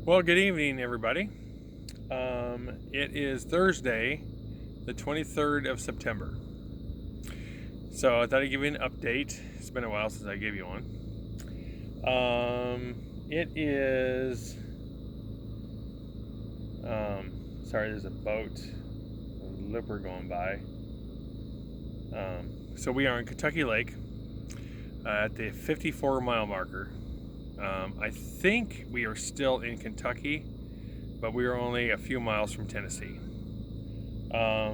Well, good evening, everybody. It is Thursday, the 23rd of September. So I thought I'd give you an update. It's been a while since I gave you one. It is. Sorry, there's a boat, a looper going by. So we are in Kentucky Lake at the 54-mile marker. I think we are still in Kentucky, but we are only a few miles from Tennessee. Yeah,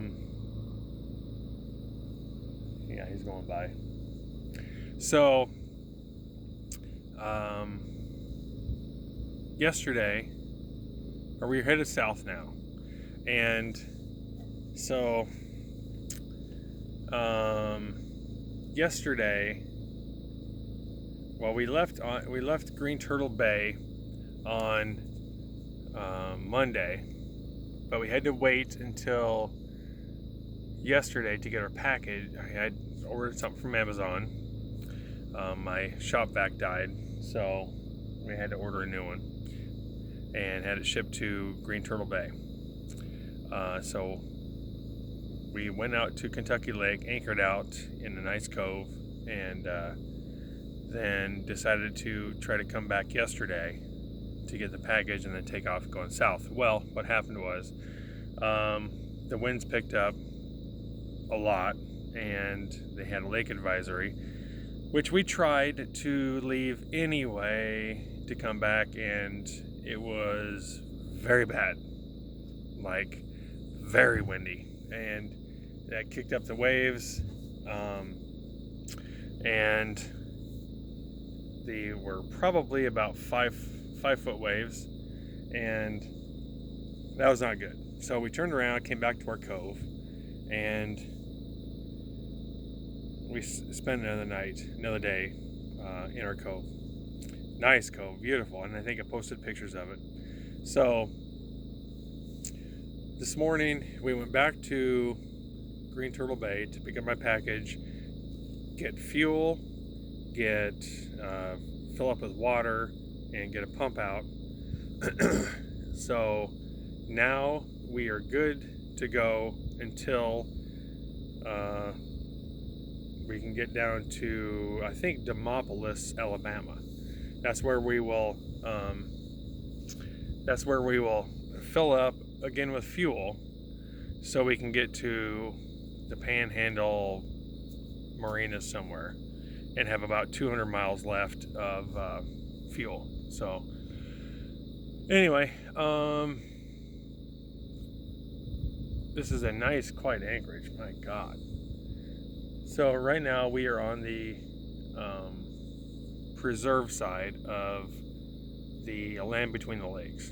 he's going by. So, yesterday, or we're headed south now, and so, yesterday, well, we left Green Turtle Bay on Monday, but we had to wait until yesterday to get our package. I had ordered something from Amazon. My shop vac died, so we had to order a new one and had it shipped to Green Turtle Bay. So we went out to Kentucky Lake, anchored out in a nice cove, and then decided to try to come back yesterday to get the package and then take off going south. Well, what happened was the winds picked up a lot and they had a lake advisory, which we tried to leave anyway to come back, and it was very bad, like very windy, and that kicked up the waves, and they were probably about five foot waves, and that was not good. So we turned around, came back to our cove, and we spent another day in our cove. Nice cove, beautiful, and I think I posted pictures of it. So this morning we went back to Green Turtle Bay to pick up my package, get fuel, fill up with water, and get a pump out. So now we are good to go until we can get down to, I think, Demopolis, Alabama. That's where we will fill up again with fuel, so we can get to the Panhandle Marina somewhere and have about 200 miles left of fuel. So anyway, this is a nice, quiet anchorage. My God. So right now we are on the preserve side of the land between the lakes,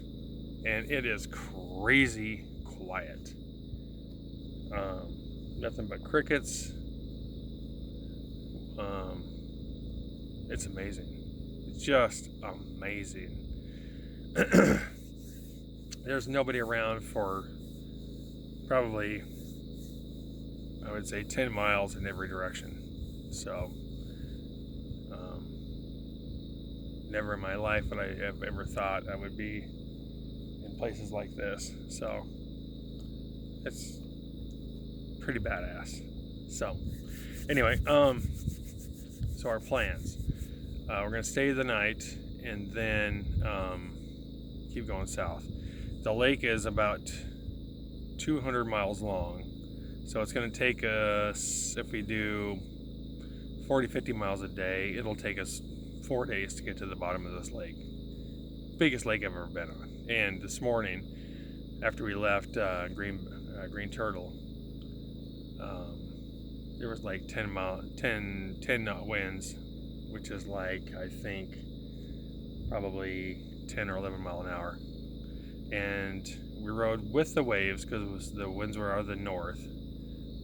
and it is crazy quiet. Nothing but crickets. It's amazing. It's just amazing. There's nobody around for probably, I would say, 10 miles in every direction. So never in my life would I have ever thought I would be in places like this. So it's pretty badass. So anyway, so our plans, we're gonna stay the night and then keep going south. The lake is about 200 miles long, so it's going to take us, if we do 40-50 miles a day, it'll take us 4 days to get to the bottom of this lake. Biggest lake I've ever been on. And this morning, after we left Green Turtle, there was like 10 knot winds, which is like, I think, probably 10 or 11 mile an hour. And we rode with the waves because the winds were out of the north,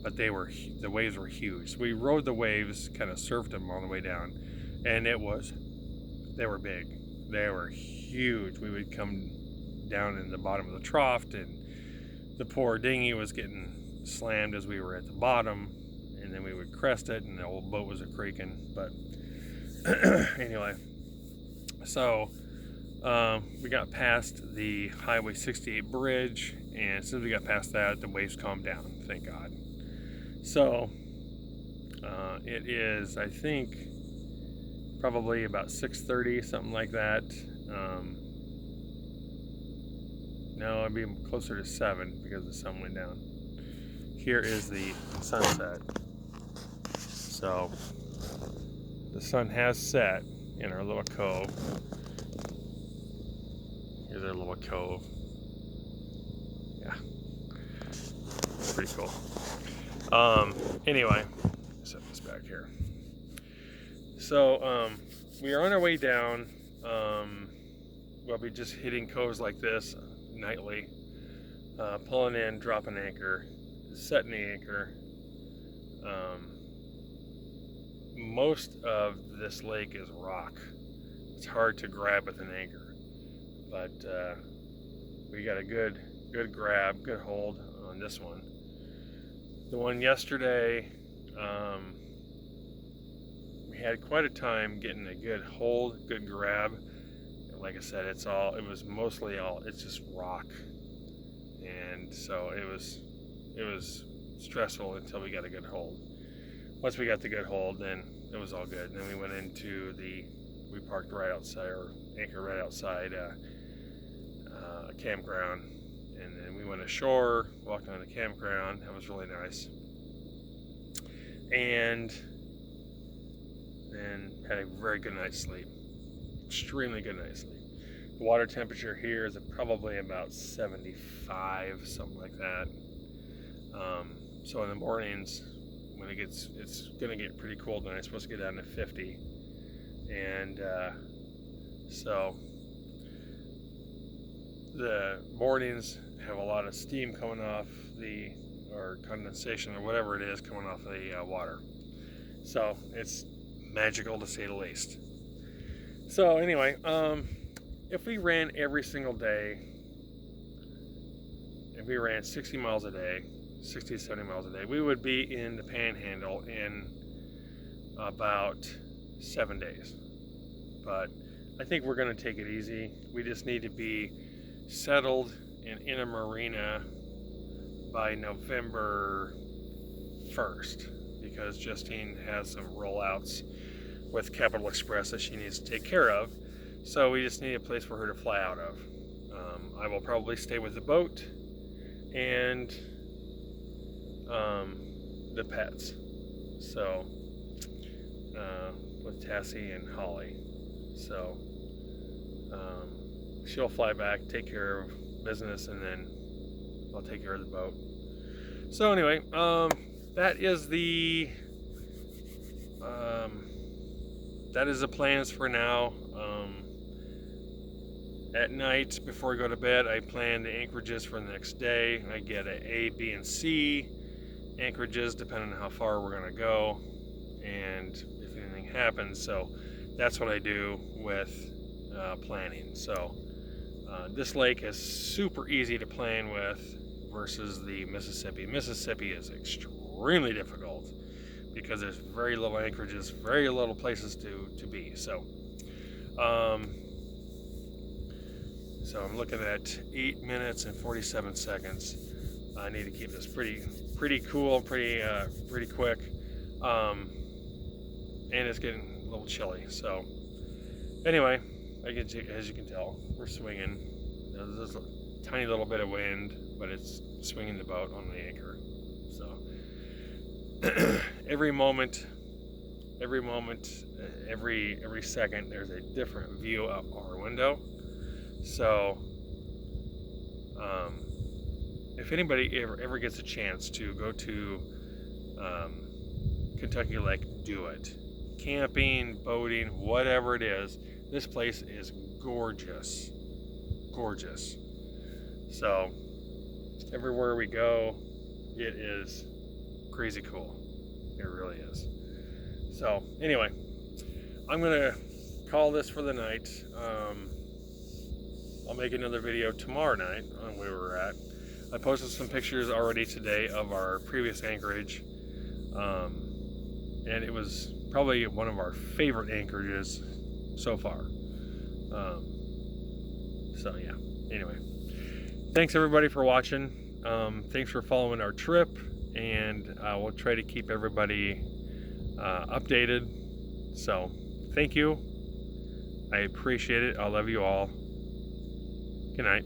but the waves were huge. So we rode the waves, kind of surfed them on the way down, and they were big. They were huge. We would come down in the bottom of the trough, and the poor dinghy was getting slammed as we were at the bottom, and then we would crest it, and the old boat was a creaking. But anyway, so We got past the Highway 68 bridge, and as soon as we got past that, the waves calmed down, thank God. So it is, I think, probably about 6:30, something like that. No, it'd be closer to 7 because the sun went down. Here is the sunset. So the sun has set in our little cove. Here's our little cove. Yeah, pretty cool. Anyway, set this back here. So we are on our way down. We'll be just hitting coves like this nightly, pulling in, dropping anchor, setting the anchor. Most of this lake is rock. It's hard to grab with an anchor, but we got a good grab, good hold on this one. The one yesterday, we had quite a time getting a good hold, good grab. Like I said, it's just rock, and so it was stressful until we got a good hold. Once we got the good hold, then it was all good. And then we went into we parked right outside, or anchored right outside a campground, and then we went ashore, walked on the campground. That was really nice, and then had a very good night's sleep. Extremely good night's sleep. The water temperature here is probably about 75, something like that. So in the mornings, when it's gonna get pretty cold, and it's supposed to get down to 50, and so the mornings have a lot of steam coming off or condensation or whatever it is coming off the water. So it's magical to say the least. So anyway, if we ran every single day, if we ran 60 miles a day, 60 to 70 miles a day, we would be in the Panhandle in about 7 days. But I think we're going to take it easy. We just need to be settled and in a marina by November 1st, because Justine has some rollouts with Capital Express that she needs to take care of. So we just need a place for her to fly out of. I will probably stay with the boat and the pets. So with Tassie and Holly. So she'll fly back, take care of business, and then I'll take care of the boat. So anyway, that is the plans for now. At night, before I go to bed, I plan the anchorages for the next day. I get A, B, and C anchorages depending on how far we're going to go and if anything happens. So that's what I do with planning. So this lake is super easy to plan with versus the Mississippi. Mississippi is extremely difficult because there's very little anchorages, very little places to be. So so I'm looking at 8 minutes and 47 seconds. I need to keep this pretty cool, pretty quick, and it's getting a little chilly. So anyway, as you can tell, we're swinging. There's a tiny little bit of wind, but it's swinging the boat on the anchor. So every moment, every second, there's a different view out our window. So if anybody ever gets a chance to go to Kentucky Lake, do it. Camping, boating, whatever it is, this place is gorgeous. Gorgeous. So everywhere we go, it is crazy cool. It really is. So anyway, I'm gonna call this for the night. I'll make another video tomorrow night on where we're at. I posted some pictures already today of our previous anchorage, and it was probably one of our favorite anchorages so far. So yeah. Anyway, thanks everybody for watching. Thanks for following our trip, and we'll try to keep everybody updated. So thank you. I appreciate it. I love you all. Good night.